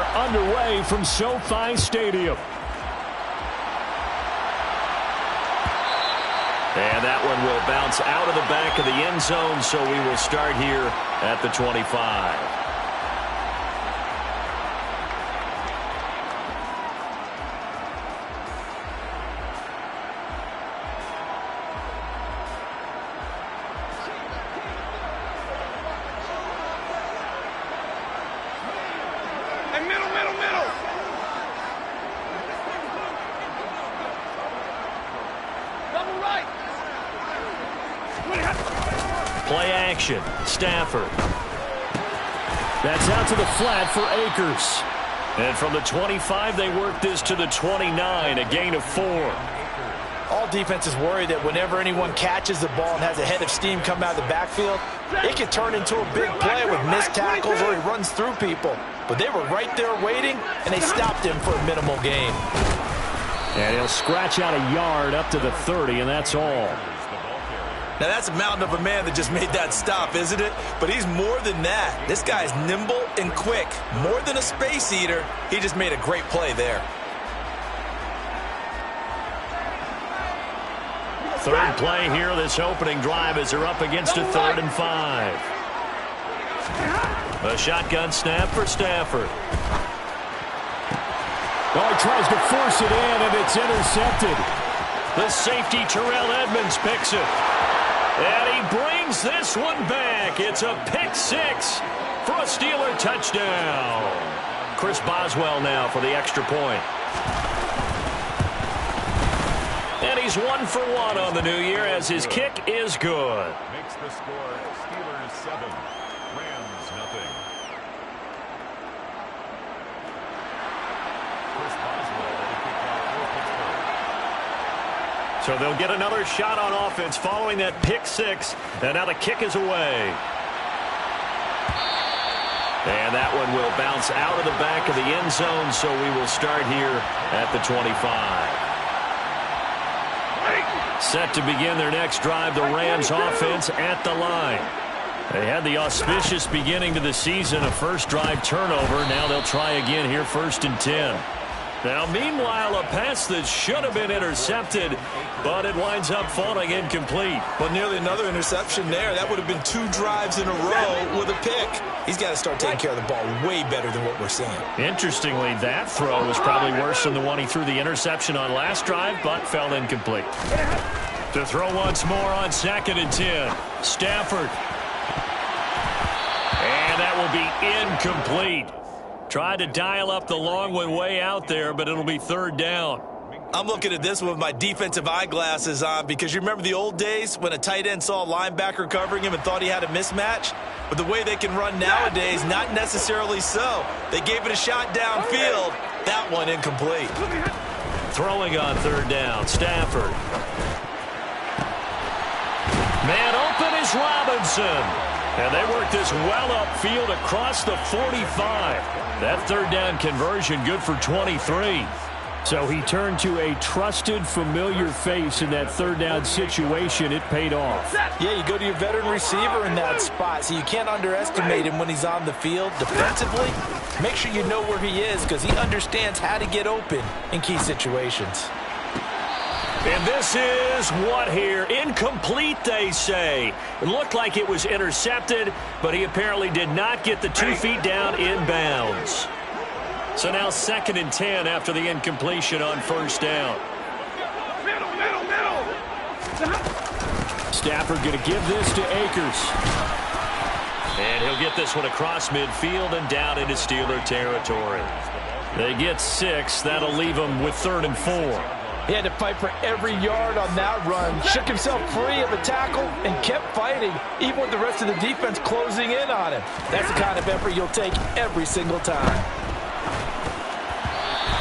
are underway from SoFi Stadium. And that one will bounce out of the back of the end zone, so we will start here at the 25. Play action. Stafford. That's out to the flat for Akers. And from the 25, they work this to the 29, a gain of 4. All defenses worry that whenever anyone catches the ball and has a head of steam come out of the backfield, it can turn into a big play with missed tackles or he runs through people. But they were right there waiting, and they stopped him for a minimal gain. And he'll scratch out a yard up to the 30, and that's all. Now, that's a mountain of a man that just made that stop, isn't it? But he's more than that. This guy's nimble and quick. More than a space eater, he just made a great play there. Third play here, this opening drive as they're up against a 3rd and 5. A shotgun snap for Stafford. Oh, he tries to force it in, and it's intercepted. The safety, Terrell Edmunds, picks it. And he brings this one back. It's a pick 6 for a Steeler touchdown. Chris Boswell now for the extra point. And he's 1 for 1 on the new year as his kick is good. Makes the score Steelers 7, Rams nothing. Chris Boswell will kick off for Pittsburgh. So they'll get another shot on offense following that pick 6. And now the kick is away. And that one will bounce out of the back of the end zone, so we will start here at the 25. Set to begin their next drive, the Rams offense at the line. They had the auspicious beginning to the season, a first drive turnover. Now they'll try again here, 1st and 10. Now, meanwhile, a pass that should have been intercepted, but it winds up falling incomplete. Well, nearly another interception there. That would have been 2 drives in a row with a pick. He's got to start taking care of the ball way better than what we're seeing. Interestingly, that throw was probably worse than the one he threw the interception on last drive, but fell incomplete. To throw once more on 2nd and 10. Stafford. And that will be incomplete. Tried to dial up the long one way out there, but it'll be 3rd down. I'm looking at this with my defensive eyeglasses on because you remember the old days when a tight end saw a linebacker covering him and thought he had a mismatch? But the way they can run nowadays, not necessarily so. They gave it a shot downfield. That one incomplete. Throwing on 3rd down, Stafford. Man open is Robinson. And they work this well upfield across the 45. That 3rd down conversion good for 23. So he turned to a trusted, familiar face in that 3rd down situation. It paid off. Yeah, you go to your veteran receiver in that spot, so you can't underestimate him when he's on the field. Defensively, make sure you know where he is because he understands how to get open in key situations. And this is what here? Incomplete, they say. It looked like it was intercepted, but he apparently did not get the 2 feet down in bounds. So now 2nd and 10 after the incompletion on 1st down. Stafford going to give this to Akers. And he'll get this one across midfield and down into Steeler territory. They get 6. That'll leave them with 3rd and 4. He had to fight for every yard on that run. Shook himself free of a tackle and kept fighting, even with the rest of the defense closing in on him. That's the kind of effort you'll take every single time.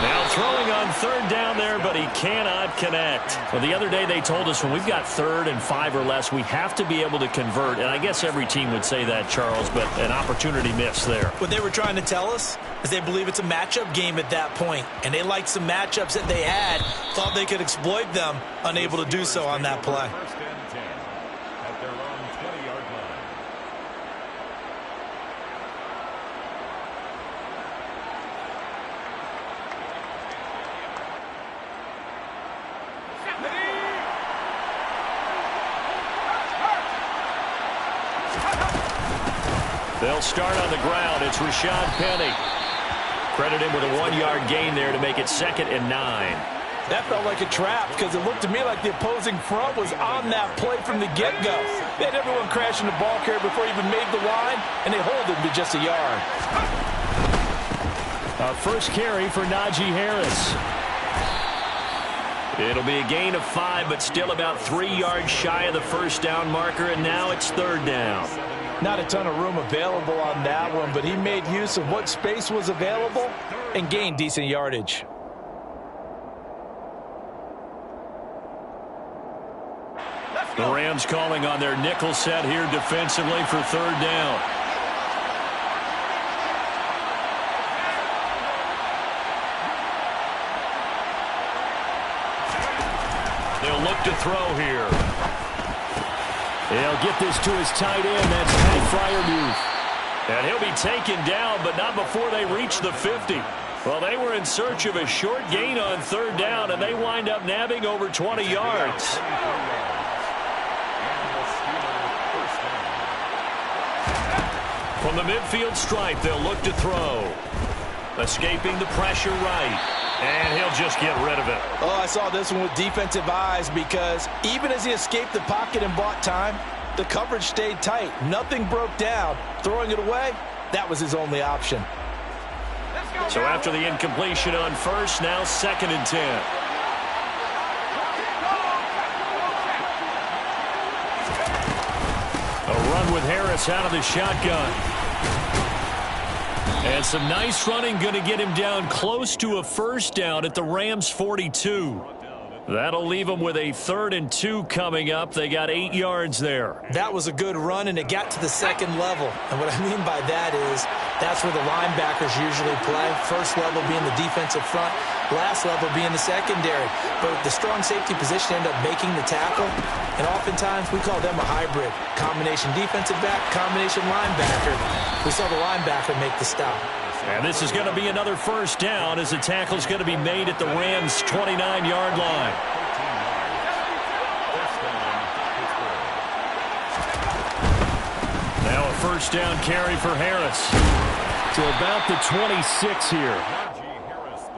Now throwing on 3rd down there, but he cannot connect. Well, the other day they told us when we've got 3rd and 5 or less, we have to be able to convert. And I guess every team would say that, Charles, but an opportunity missed there. What they were trying to tell us is they believe it's a matchup game at that point, and they liked some matchups that they had, thought they could exploit them, unable to do so on that play. 1st and 10 at their own 20-yard line. They'll start on the ground. It's Rashad Penny. Credit him with a 1-yard gain there to make it 2nd and 9. That felt like a trap because it looked to me like the opposing front was on that play from the get-go. They had everyone crashing the ball carrier before he even made the line, and they hold him to just a yard. First carry for Najee Harris. It'll be a gain of 5, but still about 3 yards shy of the first down marker, and now it's 3rd down. Not a ton of room available on that one, but he made use of what space was available and gained decent yardage. The Rams calling on their nickel set here defensively for 3rd down. They'll look to throw here. They'll get this to his tight end. That's Pat Freiermuth. And he'll be taken down, but not before they reach the 50. Well, they were in search of a short gain on 3rd down, and they wind up nabbing over 20 yards. From the midfield stripe, they'll look to throw. Escaping the pressure right. And he'll just get rid of it. Oh, I saw this one with defensive eyes because even as he escaped the pocket and bought time, the coverage stayed tight. Nothing broke down. Throwing it away, that was his only option. So after the incompletion on first, now 2nd and 10. A run with Harris out of the shotgun. And some nice running going to get him down close to a first down at the Rams 42. That'll leave them with a 3rd and 2 coming up. They got 8 yards there. That was a good run, and it got to the 2nd level. And what I mean by that is that's where the linebackers usually play. First level being the defensive front, last level being the secondary. But the strong safety position ended up making the tackle, and oftentimes we call them a hybrid. Combination defensive back, combination linebacker. We saw the linebacker make the stop. And this is going to be another first down as the tackle is going to be made at the Rams' 29-yard line. Now a first down carry for Harris. To about the 26 here.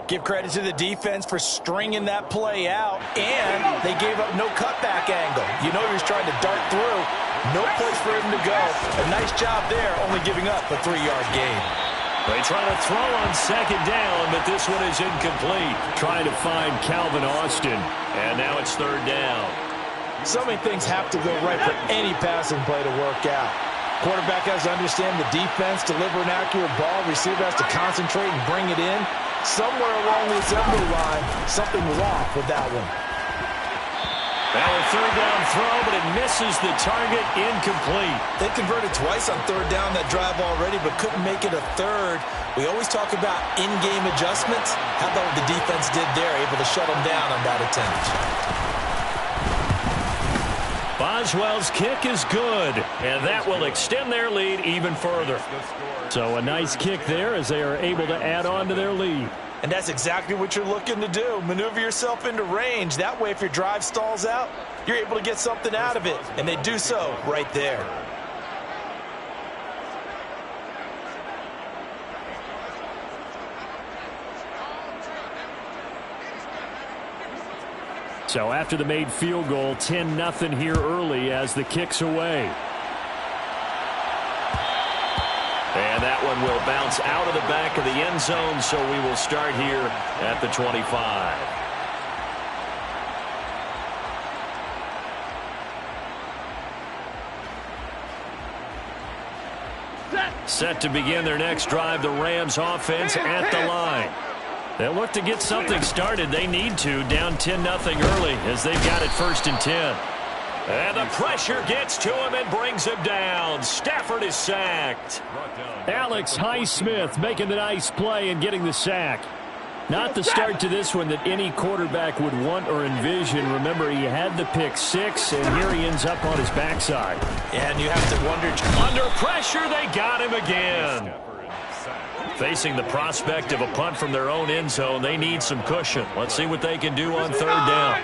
Give credit to the defense for stringing that play out, and they gave up no cutback angle. You know he was trying to dart through. No place for him to go. A nice job there, only giving up a 3-yard gain. They try to throw on 2nd down, but this one is incomplete. Trying to find Calvin Austin. And now it's 3rd down. So many things have to go right for any passing play to work out. Quarterback has to understand the defense, deliver an accurate ball. Receiver has to concentrate and bring it in. Somewhere along the assembly line, something was off with that one. Now a 3rd down throw, but it misses the target, incomplete. They converted twice on 3rd down that drive already, but couldn't make it a 3rd. We always talk about in-game adjustments. How about what the defense did there, able to shut them down on that attempt? Boswell's kick is good, and that will extend their lead even further. So a nice kick there as they are able to add on to their lead. And that's exactly what you're looking to do. Maneuver yourself into range. That way, if your drive stalls out, you're able to get something out of it. And they do so right there. So after the made field goal, 10-0 here early as the kick's away. And that one will bounce out of the back of the end zone, so we will start here at the 25. Set to begin their next drive, the Rams offense at the line. They'll look to get something started. They need to, down 10-0 early as they've got it 1st and 10. And the pressure gets to him and brings him down. Stafford is sacked. Alex Highsmith making the nice play and getting the sack. Not the start to this one that any quarterback would want or envision. Remember, he had the pick 6, and here he ends up on his backside. And you have to wonder. Under pressure, they got him again. Facing the prospect of a punt from their own end zone, they need some cushion. Let's see what they can do on 3rd down.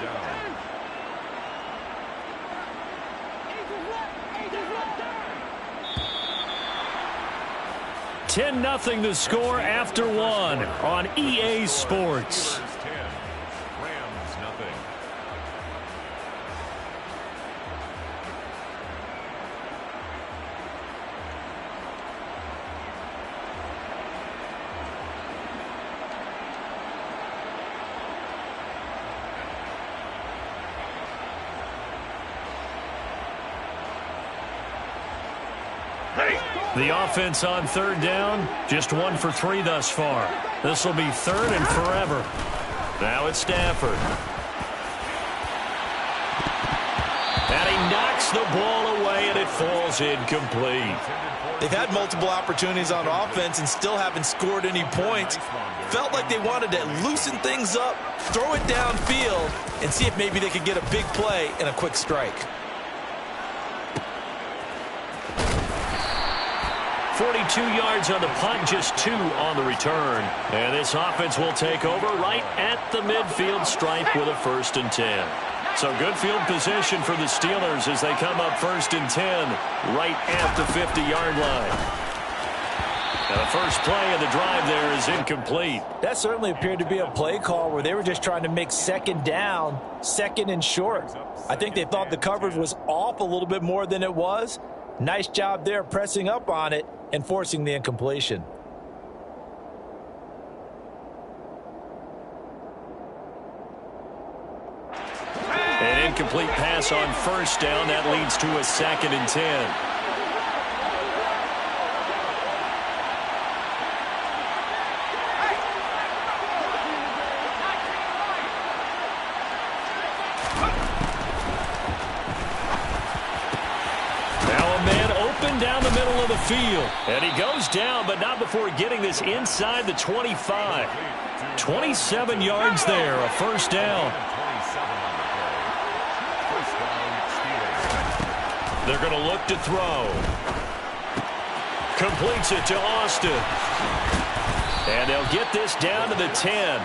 10-0 the score after one on EA Sports. Steelers 10, Rams nothing. The offense on third down, just 1 for 3 thus far. This will be third and forever. Now it's Stafford. And he knocks the ball away, and it falls incomplete. They've had multiple opportunities on offense and still haven't scored any points. Felt like they wanted to loosen things up, throw it downfield, and see if maybe they could get a big play and a quick strike. 42 yards on the punt, just 2 on the return. And this offense will take over right at the midfield stripe with a 1st and 10. So good field position for the Steelers as they come up 1st and 10 right at the 50-yard line. And the first play of the drive there is incomplete. That certainly appeared to be a play call where they were just trying to make second down, second and short. I think they thought the coverage was off a little bit more than it was. Nice job there pressing up on it and forcing the incompletion. An incomplete pass on 1st down. That leads to a 2nd and 10. Down the middle of the field. And he goes down, but not before getting this inside the 25. 27 yards there, a 1st down. They're going to look to throw. Completes it to Austin. And they'll get this down to the 10.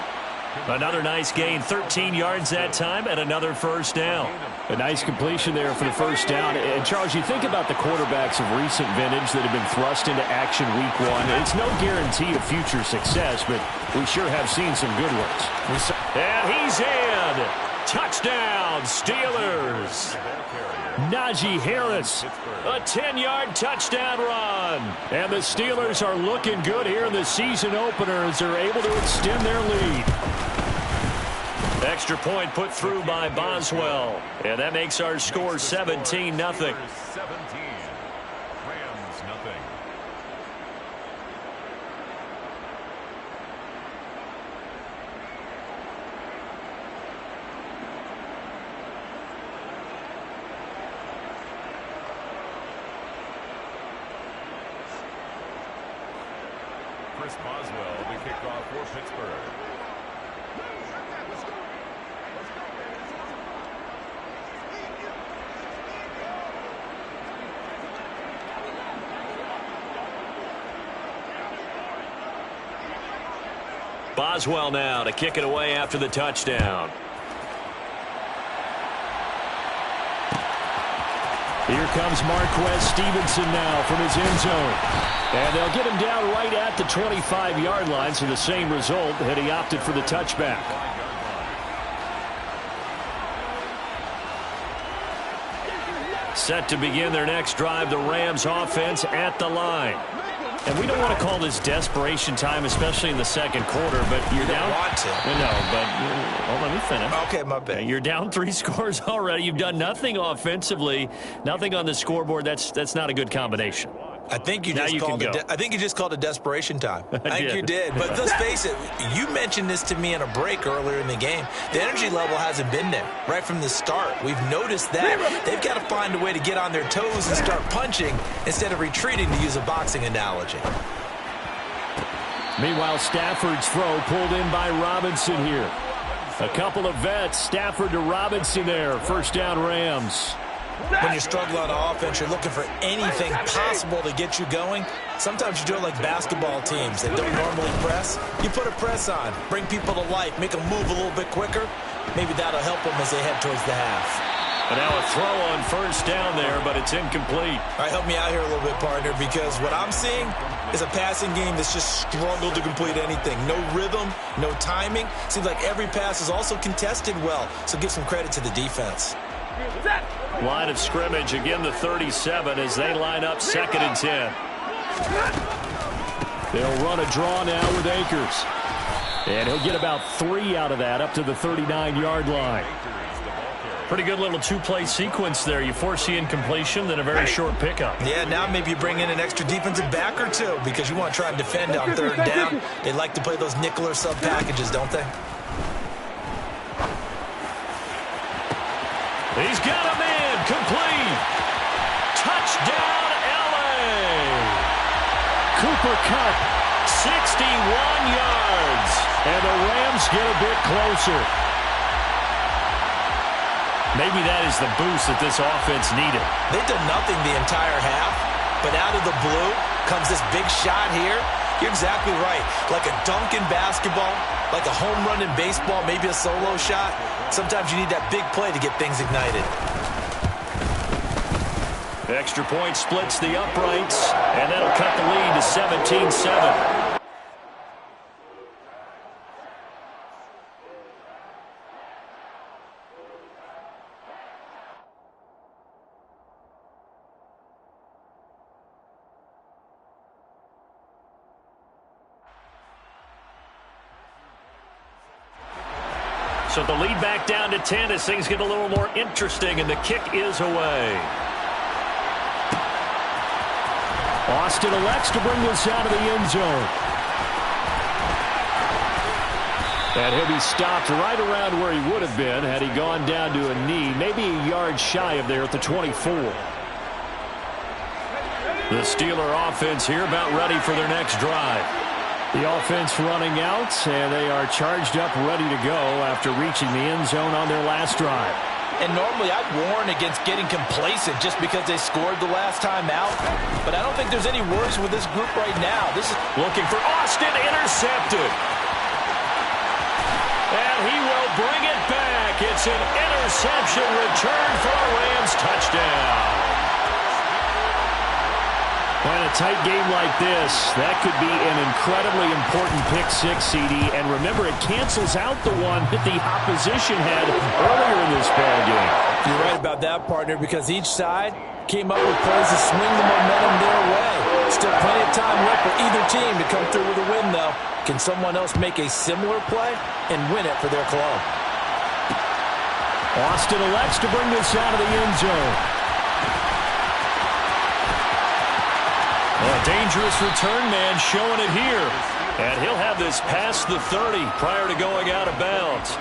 Another nice gain, 13 yards that time, and another 1st down. A nice completion there for the 1st down. And, Charles, you think about the quarterbacks of recent vintage that have been thrust into action week 1. It's no guarantee of future success, but we sure have seen some good ones. And he's in. Touchdown, Steelers. Najee Harris, a 10-yard touchdown run. And the Steelers are looking good here in the season opener as they're able to extend their lead. Extra point put through by Boswell. And that makes our score 17-0. 17. Rams nothing. Chris Boswell will be kicked off for Pittsburgh. Boswell now to kick it away after the touchdown. Here comes Marquez Stevenson now from his end zone. And they'll get him down right at the 25-yard line, so the same result had he opted for the touchback. Set to begin their next drive, the Rams offense at the line. And we don't want to call this desperation time, especially in the 2nd quarter, but you're down. Want to. No, but well, let me finish. Okay, my bad. You're down 3 scores already. You've done nothing offensively, nothing on the scoreboard. That's not a good combination. I think you just called it desperation time. I think you did. But let's face it, you mentioned this to me in a break earlier in the game. The energy level hasn't been there right from the start. We've noticed that. They've got to find a way to get on their toes and start punching instead of retreating, to use a boxing analogy. Meanwhile, Stafford's throw pulled in by Robinson here. A couple of vets, Stafford to Robinson there. 1st down, Rams. When you're struggling on offense, you're looking for anything possible to get you going. Sometimes you do it like basketball teams that don't normally press. You put a press on, bring people to life, make them move a little bit quicker. Maybe that'll help them as they head towards the half. And now a throw on first down there, but it's incomplete. All right, help me out here a little bit, partner, because what I'm seeing is a passing game that's just struggled to complete anything. No rhythm, no timing. Seems like every pass is also contested well, so give some credit to the defense. Line of scrimmage, again the 37 as they line up 2nd and 10. They'll run a draw now with Akers. And he'll get about 3 out of that up to the 39-yard line. Pretty good little two-play sequence there. You force the incompletion, then a very short pickup. Yeah, now maybe you bring in an extra defensive back or two because you want to try and defend on 3rd down. They like to play those nickel or sub packages, don't they? He's got a man, complete. Touchdown, L.A. Cooper Kupp, 61 yards. and the Rams get a bit closer. Maybe that is the boost that this offense needed. They've done nothing the entire half, but out of the blue comes this big shot here. You're exactly right. Like a dunk in basketball, like a home run in baseball, maybe a solo shot. Sometimes you need that big play to get things ignited. Extra point splits the uprights, and that'll cut the lead to 17-7. So the lead back down to 10 as things get a little more interesting, and the kick is away. Austin elects to bring this out of the end zone. And he'll be stopped right around where he would have been had he gone down to a knee, maybe a yard shy of there at the 24. The Steeler offense here about ready for their next drive. The offense running out, and they are charged up, ready to go after reaching the end zone on their last drive. And normally I'd warn against getting complacent just because they scored the last time out. But I don't think there's any worse with this group right now. This is looking for Austin, intercepted. And he will bring it back. It's an interception return for a Rams touchdown. In a tight game like this, that could be an incredibly important pick six, CD. And remember, it cancels out the one that the opposition had earlier in this ball game. You're right about that, partner, because each side came up with plays to swing the momentum their way. Still plenty of time left for either team to come through with a win, though. Can someone else make a similar play and win it for their club? Austin elects to bring this out of the end zone. A dangerous return man showing it here. And he'll have this past the 30 prior to going out of bounds.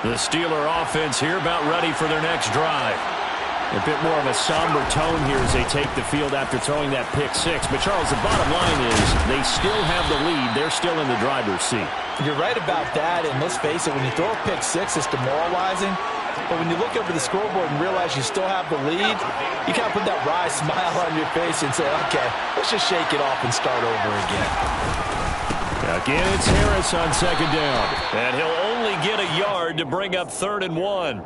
The Steeler offense here about ready for their next drive. A bit more of a somber tone here as they take the field after throwing that pick six. But, Charles, the bottom line is they still have the lead. They're still in the driver's seat. You're right about that, and let's face it, when you throw a pick six, it's demoralizing. But when you look over the scoreboard and realize you still have the lead, you kind of put that wry smile on your face and say, okay, let's just shake it off and start over again. Again, it's Harris on second down. And he'll only get a yard to bring up 3rd and 1.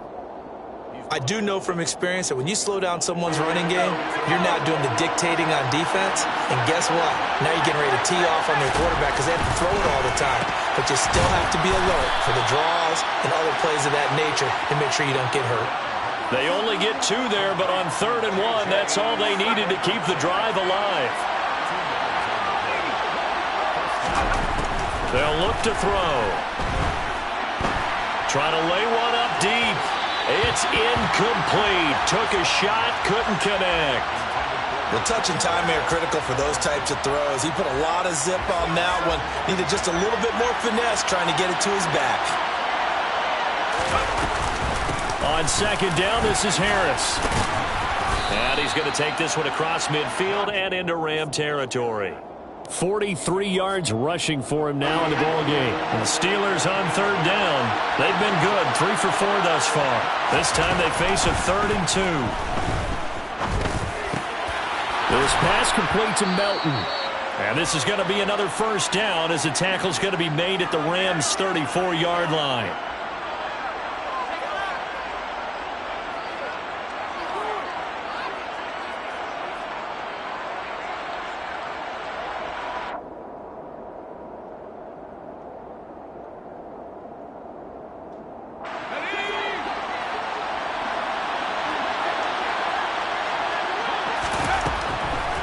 I do know from experience that when you slow down someone's running game, you're now doing the dictating on defense. And guess what? Now you're getting ready to tee off on their quarterback because they have to throw it all the time. But you still have to be alert for the draws and other plays of that nature and make sure you don't get hurt. They only get 2 there, but on 3rd and 1, that's all they needed to keep the drive alive. They'll look to throw. Try to lay one up deep. It's incomplete. Took a shot, couldn't connect. The touch and time are critical for those types of throws. He put a lot of zip on that one. Needed just a little bit more finesse trying to get it to his back. On second down, this is Harris. And he's going to take this one across midfield and into Ram territory. 43 yards rushing for him now in the ball game. And the Steelers on 3rd down. They've been good, 3 for 4 thus far. This time they face a 3rd and 2. This pass complete to Melton. And this is going to be another first down as the tackle's going to be made at the Rams' 34-yard line.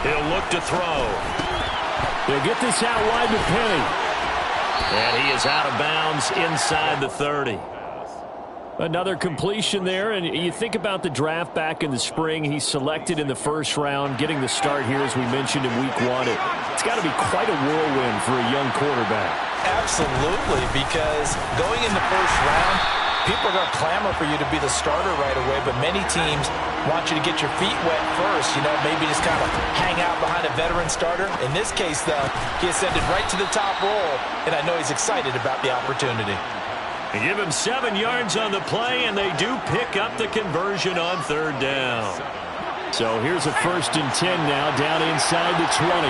He'll look to throw. They'll get this out wide to Penny. And he is out of bounds inside the 30. Another completion there, and you think about the draft back in the spring. He's selected in the first round, getting the start here, as we mentioned, in week 1. It's got to be quite a whirlwind for a young quarterback. Absolutely, because going in the first round, people are going to clamor for you to be the starter right away, but many teams want you to get your feet wet first, maybe just kind of hang out behind a veteran starter. In this case, though, he ascended right to the top roll, and I know he's excited about the opportunity. They give him 7 yards on the play, and they do pick up the conversion on 3rd down. So here's a 1st and 10 now, down inside the 20.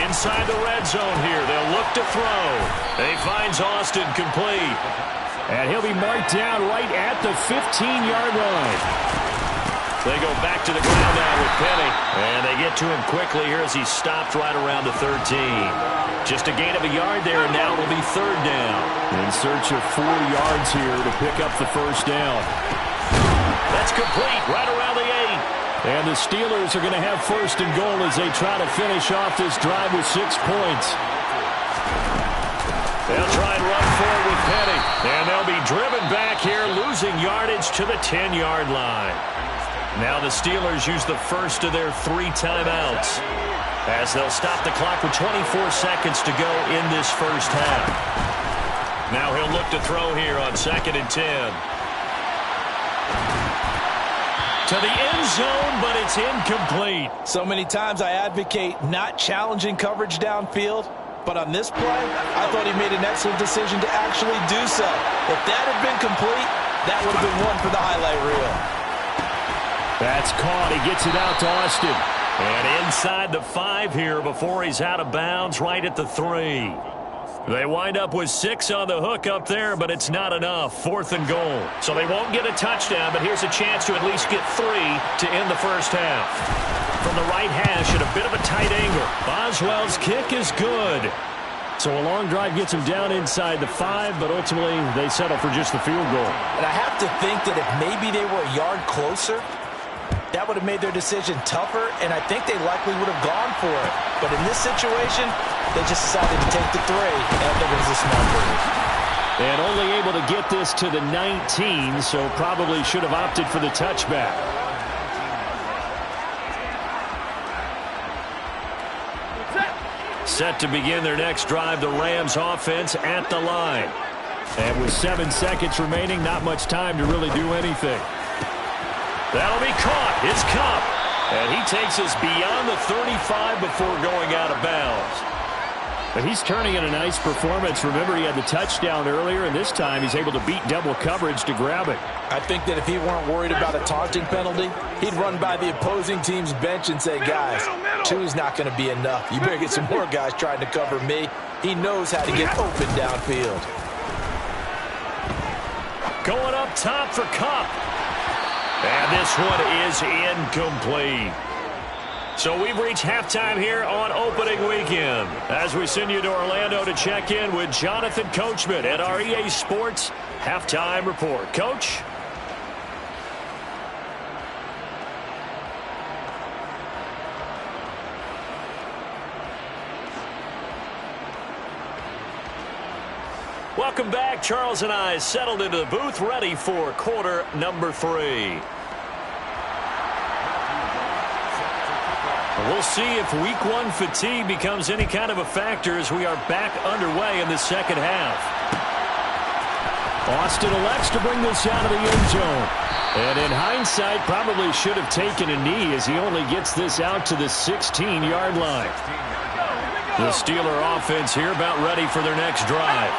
Inside the red zone here, they'll look to throw. He finds Austin complete. And he'll be marked down right at the 15-yard line. They go back to the ground now with Penny. And they get to him quickly here as he's stopped right around the 13. Just a gain of a yard there, and now it'll be 3rd down. In search of 4 yards here to pick up the 1st down. That's complete, right around the 8. And the Steelers are going to have 1st and goal as they try to finish off this drive with 6 points. They'll try and run forward with Penny. And they'll be driven back here, losing yardage to the 10-yard line. Now the Steelers use the first of their 3 timeouts, as they'll stop the clock with 24 seconds to go in this first half. Now he'll look to throw here on 2nd and 10. To the end zone, but it's incomplete. So many times I advocate not challenging coverage downfield, but on this play, I thought he made an excellent decision to actually do so. If that had been complete, that would have been one for the highlight reel. That's caught. He gets it out to Austin. And inside the 5 here before he's out of bounds, right at the 3. They wind up with 6 on the hook up there, but it's not enough. 4th and goal. So they won't get a touchdown, but here's a chance to at least get 3 to end the first half. From the right hash at a bit of a tight angle. Boswell's kick is good. So a long drive gets him down inside the 5, but ultimately they settle for just the field goal. And I have to think that if maybe they were a yard closer, that would have made their decision tougher, and I think they likely would have gone for it. But in this situation, they just decided to take the 3, and I think it was a smart move. And only able to get this to the 19, so probably should have opted for the touchback. Set to begin their next drive, the Rams offense at the line. And with 7 seconds remaining, not much time to really do anything. That'll be caught. It's Kupp. And he takes us beyond the 35 before going out of bounds. But he's turning in a nice performance. Remember, he had the touchdown earlier, and this time he's able to beat double coverage to grab it. I think that if he weren't worried about a taunting penalty, he'd run by the opposing team's bench and say, guys, 2's not going to be enough. You better get some more guys trying to cover me. He knows how to get open downfield. Going up top for Kupp. And this one is incomplete. So we've reached halftime here on opening weekend as we send you to Orlando to check in with Jonathan Coachman at our EA Sports Halftime Report. Coach? Welcome back. Charles and I settled into the booth, ready for quarter number 3. We'll see if week 1 fatigue becomes any kind of a factor as we are back underway in the second half. Austin elects to bring this out of the end zone. And in hindsight, probably should have taken a knee as he only gets this out to the 16-yard line. The Steeler offense here about ready for their next drive.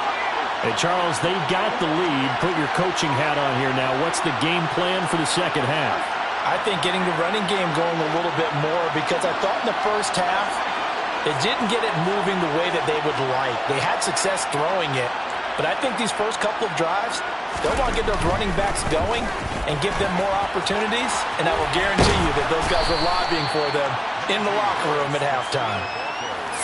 Hey, Charles, they've got the lead. Put your coaching hat on here now. What's the game plan for the second half? I think getting the running game going a little bit more, because I thought in the first half, they didn't get it moving the way that they would like. They had success throwing it, but I think these first couple of drives, they'll want to get those running backs going and give them more opportunities, and I will guarantee you that those guys are lobbying for them in the locker room at halftime.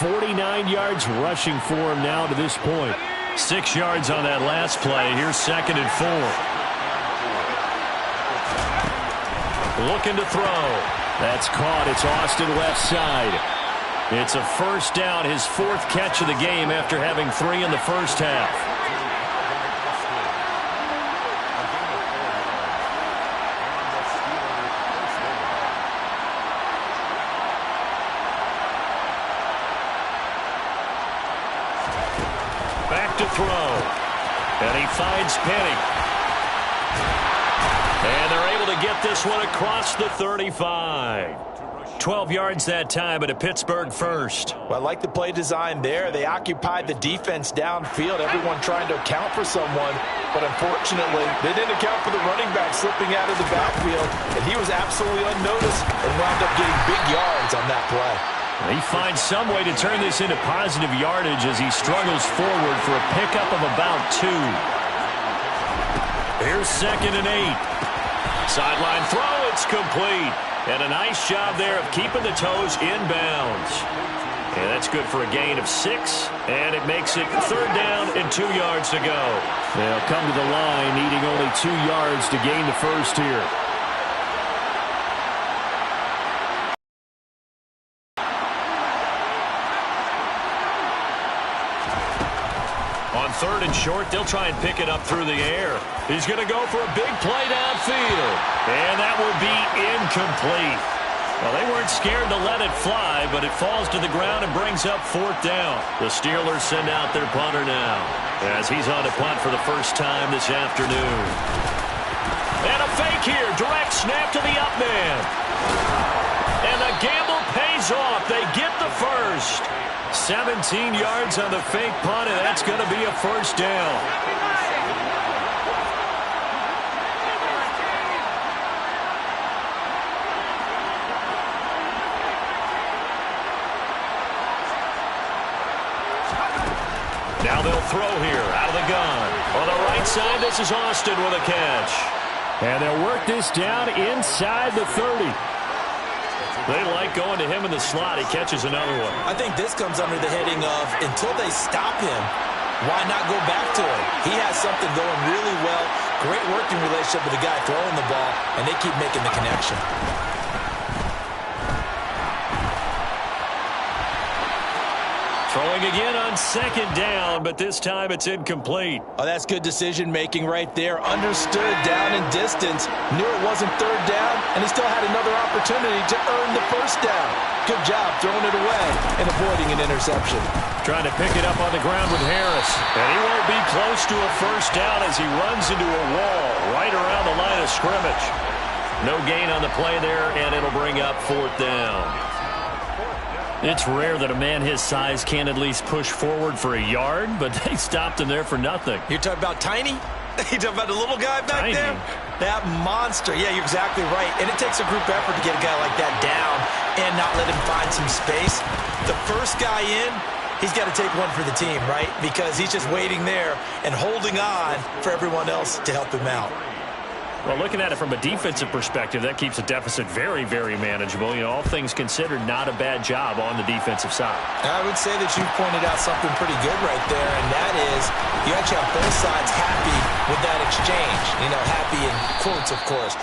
49 yards rushing for him now to this point. 6 yards on that last play. Here's 2nd and 4. Looking to throw. That's caught. It's Austin left side. It's a first down, his fourth catch of the game after having 3 in the first half. Back to throw. And he finds Penny. And they're able to get this one across the 35. 12 yards that time, but a Pittsburgh first. Well, I like the play design there. They occupied the defense downfield, everyone trying to account for someone. But unfortunately, they didn't account for the running back slipping out of the backfield, and he was absolutely unnoticed and wound up getting big yards on that play. He finds some way to turn this into positive yardage as he struggles forward for a pickup of about 2. Here's 2nd and 8. Sideline throw, it's complete. And a nice job there of keeping the toes inbounds. And that's good for a gain of 6. And it makes it 3rd down and 2 yards to go. They'll come to the line needing only 2 yards to gain the first here. On 3rd and short, they'll try and pick it up through the air. He's going to go for a big play downfield. And that will be incomplete. Well, they weren't scared to let it fly, but it falls to the ground and brings up 4th down. The Steelers send out their punter now as he's on to punt for the first time this afternoon. And a fake here. Direct snap to the up man. And the gamble pays off. They get the first. 17 yards on the fake punt, and that's going to be a first down. Now they'll throw here out of the gun. On the right side, this is Austin with a catch. And they'll work this down inside the 30. They like going to him in the slot. He catches another one. I think this comes under the heading of until they stop him, why not go back to him? He has something going really well. Great working relationship with the guy throwing the ball, and they keep making the connection. Throwing again on 2nd down, but this time it's incomplete. Oh, that's good decision-making right there. Understood down and distance. Knew it wasn't 3rd down, and he still had another opportunity to earn the first down. Good job throwing it away and avoiding an interception. Trying to pick it up on the ground with Harris. And he won't be close to a first down as he runs into a wall right around the line of scrimmage. No gain on the play there, and it'll bring up 4th down. It's rare that a man his size can't at least push forward for a yard, but they stopped him there for nothing. You're talking about Tiny? You're talking about the little guy back Tiny. there? That monster. Yeah, you're exactly right. And it takes a group effort to get a guy like that down and not let him find some space. The first guy in, he's got to take one for the team, right? Because he's just waiting there and holding on for everyone else to help him out. Well, looking at it from a defensive perspective, that keeps the deficit very, very manageable. You know, all things considered, not a bad job on the defensive side. I would say that you've pointed out something pretty good right there, and that is you actually have both sides happy with that exchange. You know, happy in quotes, of course.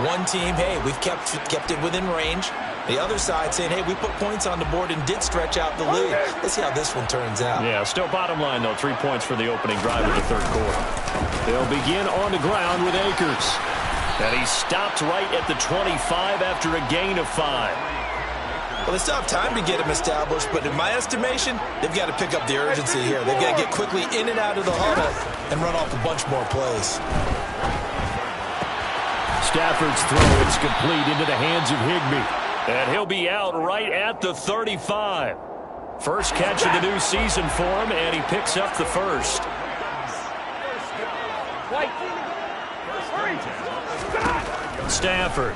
One team, hey, we've kept it within range. The other side saying, hey, we put points on the board and did stretch out the lead. Let's see how this one turns out. Yeah, still bottom line, though, 3 points for the opening drive of the 3rd quarter. They'll begin on the ground with Akers. And he stopped right at the 25 after a gain of 5. Well, they still have time to get him established, but in my estimation, they've got to pick up the urgency here. They've got to get quickly in and out of the huddle and run off a bunch more plays. Stafford's throw is complete into the hands of Higbee. And he'll be out right at the 35. First catch of the new season for him, and he picks up the first. Stafford.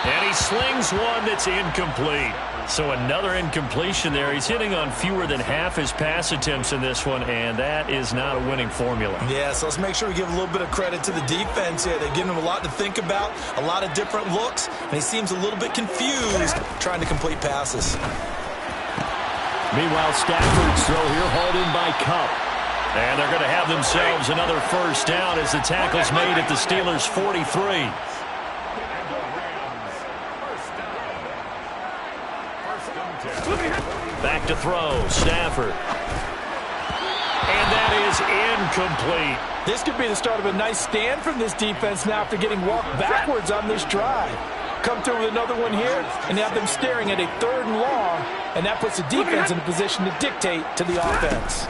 And he slings one that's incomplete. So another incompletion there. He's hitting on fewer than half his pass attempts in this one, and that is not a winning formula. Yeah, so let's make sure we give a little bit of credit to the defense here. They're giving him a lot to think about, a lot of different looks, and he seems a little bit confused trying to complete passes. Meanwhile, Stafford's throw here hauled in by Kupp. And they're going to have themselves another first down as the tackle's made at the Steelers' 43. Back to throw, Stafford. And that is incomplete. This could be the start of a nice stand from this defense now after getting walked backwards on this drive. Come through with another one here, and have them staring at a 3rd and long, and that puts the defense in a position to dictate to the offense.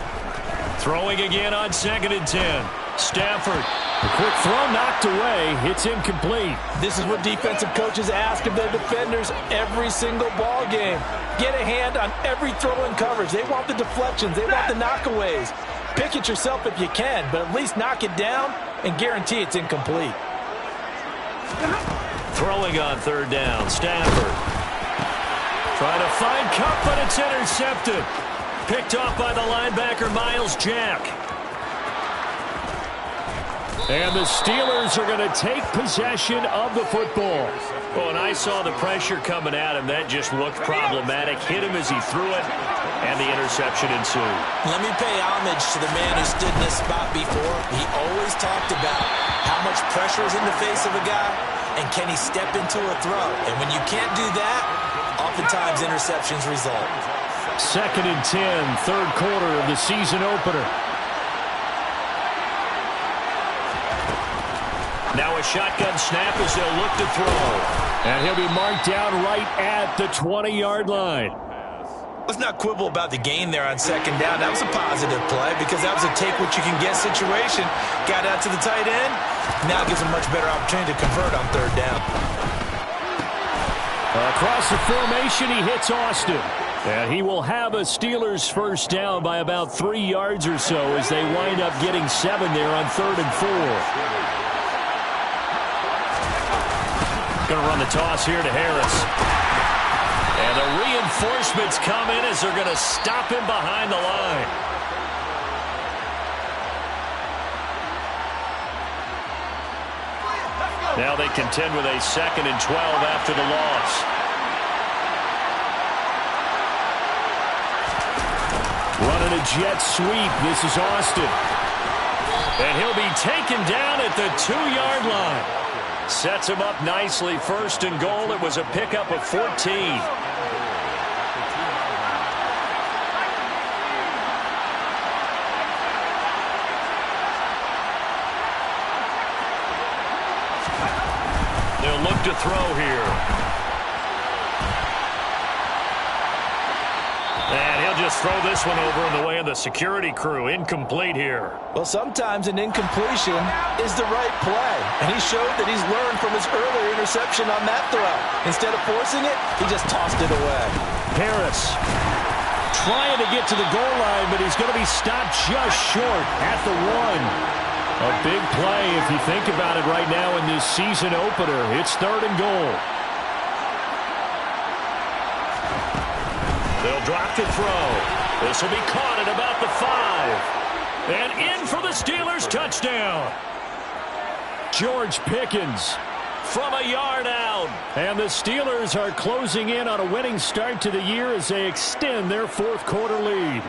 Throwing again on 2nd and 10. Stafford. The quick throw knocked away. It's incomplete. This is what defensive coaches ask of their defenders every single ball game. Get a hand on every throw in coverage. They want the deflections. They want the knockaways. Pick it yourself if you can, but at least knock it down and guarantee it's incomplete. Throwing on 3rd down. Stafford. Trying to find Kupp, but it's intercepted. Picked off by the linebacker, Myles Jack. And the Steelers are going to take possession of the football. Well, and I saw the pressure coming at him. That just looked problematic. Hit him as he threw it, and the interception ensued. Let me pay homage to the man who stood in this spot before. He always talked about how much pressure is in the face of a guy, and can he step into a throw. And when you can't do that, oftentimes interceptions result. 2nd and 10, 3rd quarter of the season opener. Now a shotgun snap as they'll look to throw. And he'll be marked down right at the 20-yard line. Let's not quibble about the gain there on 2nd down. That was a positive play because that was a take-what-you-can-get situation. Got out to the tight end. Now gives him a much better opportunity to convert on 3rd down. Across the formation, he hits Austin. And he will have a Steelers first down by about 3 yards or so as they wind up getting 7 there on 3rd and 4. Going to run the toss here to Harris. And the reinforcements come in as they're going to stop him behind the line. Now they contend with a 2nd and 12 after the loss. Running a jet sweep. This is Austin. And he'll be taken down at the 2-yard line. Sets him up nicely. 1st and goal. It was a pickup of 14. They'll look to throw here. And he'll just throw this one over in the way of the security crew. Incomplete here. Well, sometimes an incompletion is the right play. And he showed that he's learned from his earlier interception on that throw. Instead of forcing it, he just tossed it away. Harris trying to get to the goal line, but he's going to be stopped just short at the 1. A big play if you think about it right now in this season opener. It's 3rd and goal. They'll drop to throw. This will be caught at about the 5. And in for the Steelers touchdown. George Pickens from a yard out. And the Steelers are closing in on a winning start to the year as they extend their 4th quarter lead.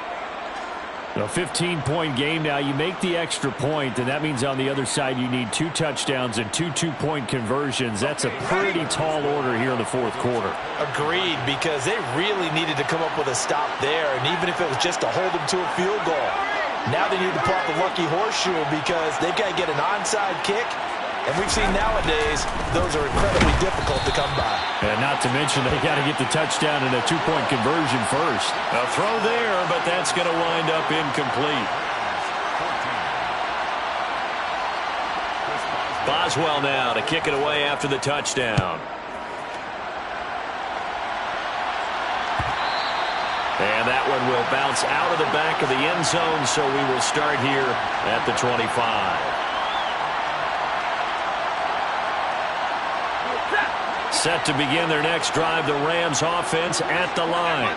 A 15-point game now. You make the extra point, and that means on the other side you need 2 touchdowns and 2 two-point conversions. That's a pretty tall order here in the 4th quarter. Agreed, because they really needed to come up with a stop there, and even if it was just to hold them to a field goal. Now they need to pull out the lucky horseshoe because they've got to get an onside kick. And we've seen nowadays those are incredibly difficult to come by. And not to mention they got to get the touchdown and a 2-point conversion first. A throw there, but that's going to wind up incomplete. Boswell now to kick it away after the touchdown. And that one will bounce out of the back of the end zone, so we will start here at the 25. Set to begin their next drive, the Rams offense at the line.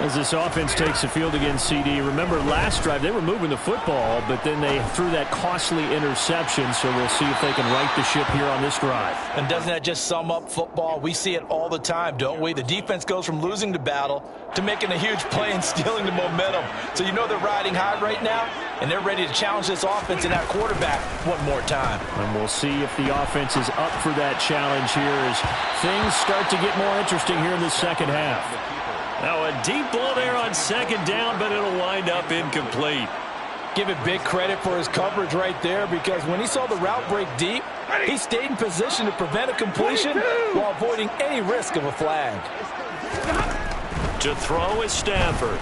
As this offense takes the field against CD, remember last drive they were moving the football, but then they threw that costly interception, so we'll see if they can right the ship here on this drive. And doesn't that just sum up football? We see it all the time, don't we? The defense goes from losing the battle to making a huge play and stealing the momentum. So you know they're riding high right now. and they're ready to challenge this offense and that quarterback one more time. And we'll see if the offense is up for that challenge here as things start to get more interesting here in the second half. Now a deep ball there on second down, but it'll wind up incomplete. Give it big credit for his coverage right there, because when he saw the route break deep, he stayed in position to prevent a completion while avoiding any risk of a flag. To throw is Stafford.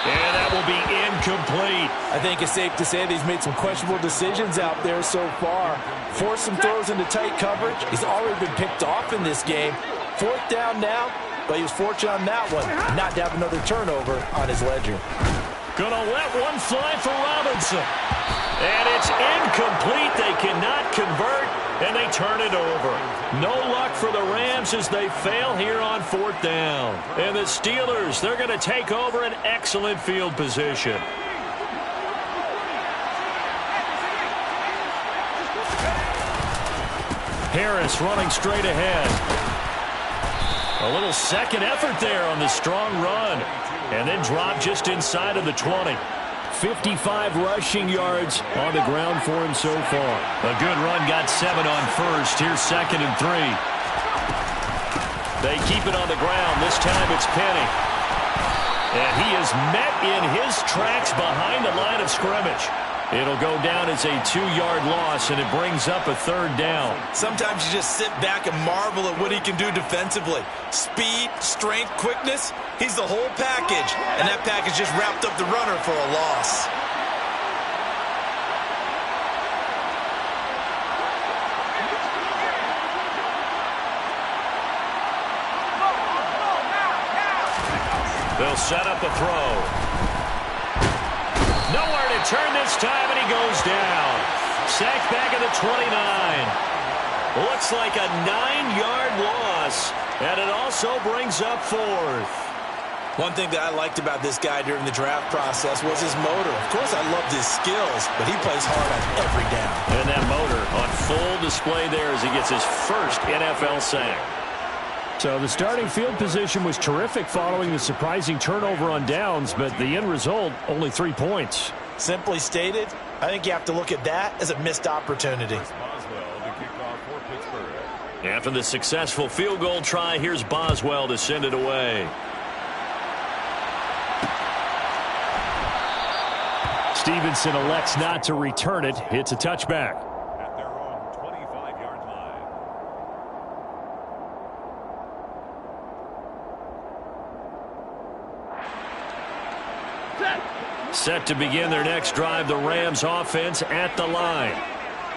And that will be incomplete. I think it's safe to say that he's made some questionable decisions out there so far. Forced some throws into tight coverage. He's already been picked off in this game. Fourth down now, but he was fortunate on that one, not to have another turnover on his ledger. Gonna let one fly for Robinson. And it's incomplete. They cannot convert, and they turn it over. No luck for the Rams as they fail here on fourth down. And the Steelers, they're going to take over an excellent field position. Harris running straight ahead. A little second effort there on the strong run. And then drop just inside of the 20. 55 rushing yards on the ground for him so far. A good run, got 7 on first. Here's 2nd and 3. They keep it on the ground. This time it's Penny. And he is met in his tracks behind the line of scrimmage. It'll go down as a 2-yard loss, and it brings up a 3rd down. Sometimes you just sit back and marvel at what he can do defensively. Speed, strength, quickness, he's the whole package. And that package just wrapped up the runner for a loss. They'll set up a throw. Nowhere to turn this time, and he goes down. Sacked back at the 29. Looks like a 9-yard loss, and it also brings up 4th. One thing that I liked about this guy during the draft process was his motor. Of course, I loved his skills, but he plays hard on every down. And that motor on full display there as he gets his first NFL sack. So the starting field position was terrific following the surprising turnover on downs, but the end result, only 3 points. Simply stated, I think you have to look at that as a missed opportunity. After the successful field goal try, here's Boswell to send it away. Stevenson elects not to return it. It's a touchback. At their own 25-yard line. Set to begin their next drive, the Rams offense at the line.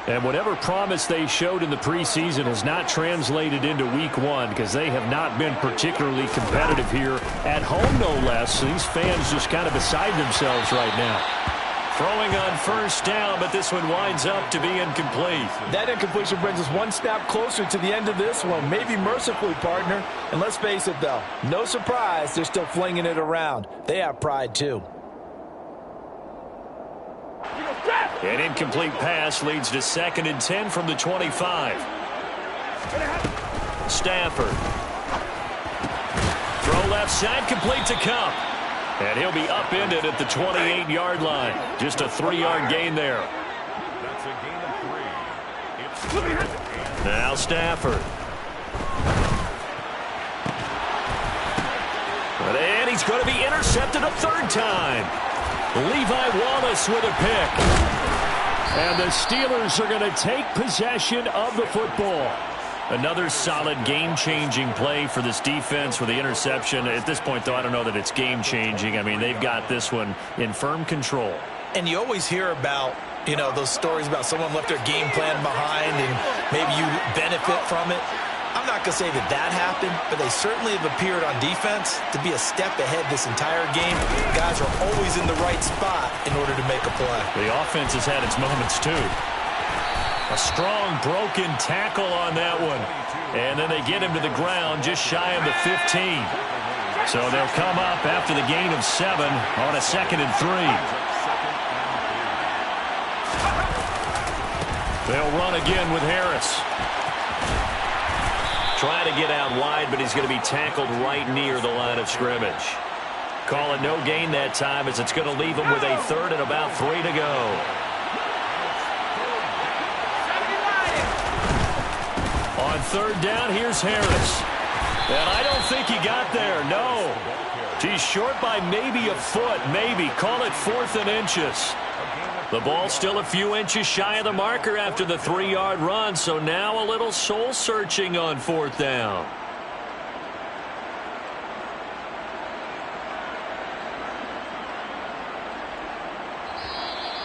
And whatever promise they showed in the preseason has not translated into week 1 because they have not been particularly competitive here at home, no less. So these fans just kind of beside themselves right now. Throwing on first down, but this one winds up to be incomplete. That incompletion brings us one snap closer to the end of this one. Maybe mercifully, partner. And let's face it, though, no surprise, they're still flinging it around. They have pride, too. An incomplete pass leads to 2nd and 10 from the 25. Stafford. Throw left side, complete to Kupp. And he'll be upended at the 28-yard line. Just a 3-yard gain there. That's a gain of 3. It's now Stafford. And he's going to be intercepted a 3rd time. Levi Wallace with a pick. And the Steelers are going to take possession of the football. Another solid game-changing play for this defense with the interception. At this point, though, I don't know that it's game-changing. I mean, they've got this one in firm control. And you always hear about, you know, those stories about someone left their game plan behind and maybe you benefit from it. I'm not going to say that that happened, but they certainly have appeared on defense to be a step ahead this entire game. Guys are always in the right spot in order to make a play. The offense has had its moments, too. A strong broken tackle on that one. And then they get him to the ground just shy of the 15. So they'll come up after the gain of 7 on a 2nd and 3. They'll run again with Harris. Trying to get out wide, but he's going to be tackled right near the line of scrimmage. Call it no gain that time as it's going to leave them with a third and about 3 to go. On third down, here's Harris. And I don't think he got there, no. He's short by maybe a foot, maybe. Call it 4th and inches. The ball still a few inches shy of the marker after the 3-yard run, so now a little soul-searching on 4th down.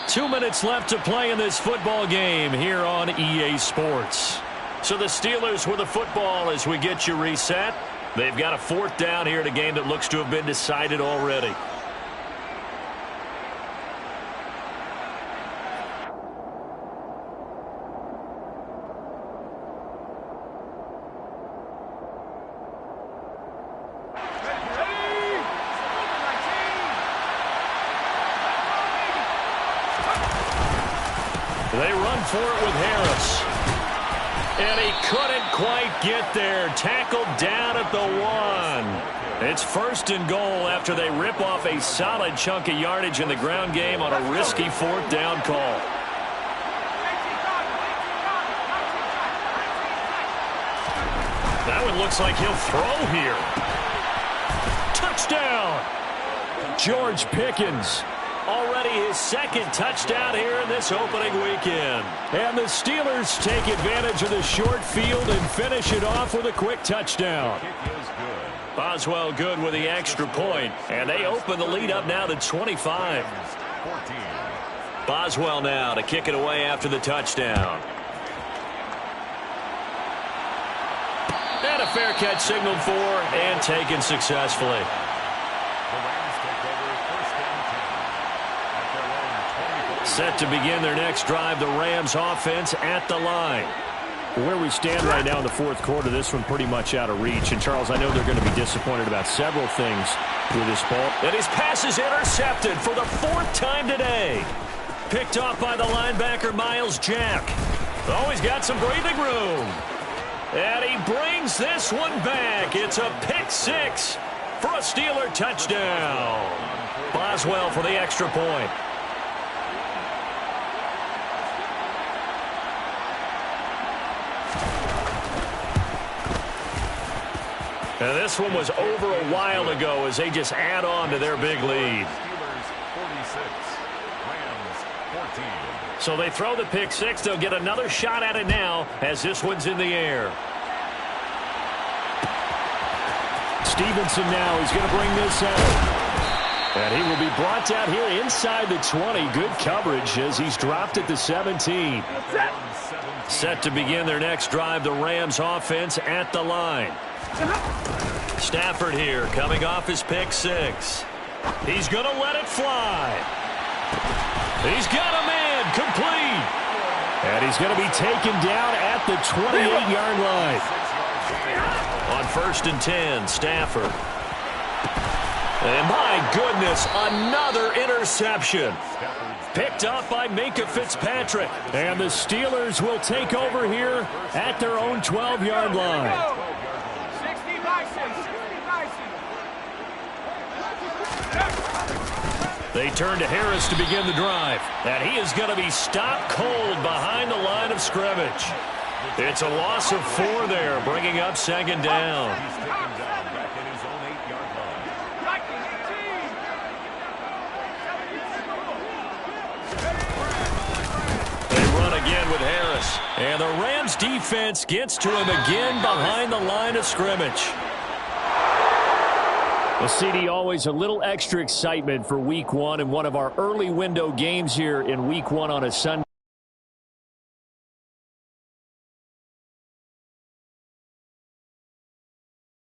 Two minutes left to play in this football game here on EA Sports. So the Steelers with the football as we get you reset. They've got a 4th down here in a game that looks to have been decided already. They run for it with Harris. And he couldn't quite get there. Tackled down at the 1. It's 1st and goal after they rip off a solid chunk of yardage in the ground game on a risky 4th down call. That one looks like he'll throw here. Touchdown! George Pickens. Already his 2nd touchdown here in this opening weekend. And the Steelers take advantage of the short field and finish it off with a quick touchdown. Boswell good with the extra point, and they open the lead up now to 25. Boswell now to kick it away after the touchdown. And a fair catch signaled for and taken successfully. Set to begin their next drive, the Rams offense at the line. Where we stand right now in the 4th quarter, this one pretty much out of reach. And, Charles, I know they're going to be disappointed about several things with this ball. And his pass is intercepted for the 4th time today. Picked off by the linebacker, Myles Jack. Oh, he's got some breathing room. And he brings this one back. It's a pick 6 for a Steeler touchdown. Boswell for the extra point. And this one was over a while ago as they just add on to their big lead. So they throw the pick 6. They'll get another shot at it now as this one's in the air. Stevenson now is going to bring this out. And he will be brought down here inside the 20. Good coverage as he's dropped at the 17. Set to begin their next drive, the Rams offense at the line. Stafford here coming off his pick 6. He's going to let it fly. He's got a man complete. And he's going to be taken down at the 28-yard line. On 1st and 10, Stafford. And my goodness, another interception. Picked up by Minkah Fitzpatrick. And the Steelers will take over here at their own 12-yard line. They turn to Harris to begin the drive. And he is going to be stopped cold behind the line of scrimmage. It's a loss of 4 there, bringing up 2nd down. They run again with Harris. And the Rams defense gets to him again behind the line of scrimmage. Well, CD, always a little extra excitement for Week 1 and one of our early window games here in Week 1 on a Sunday.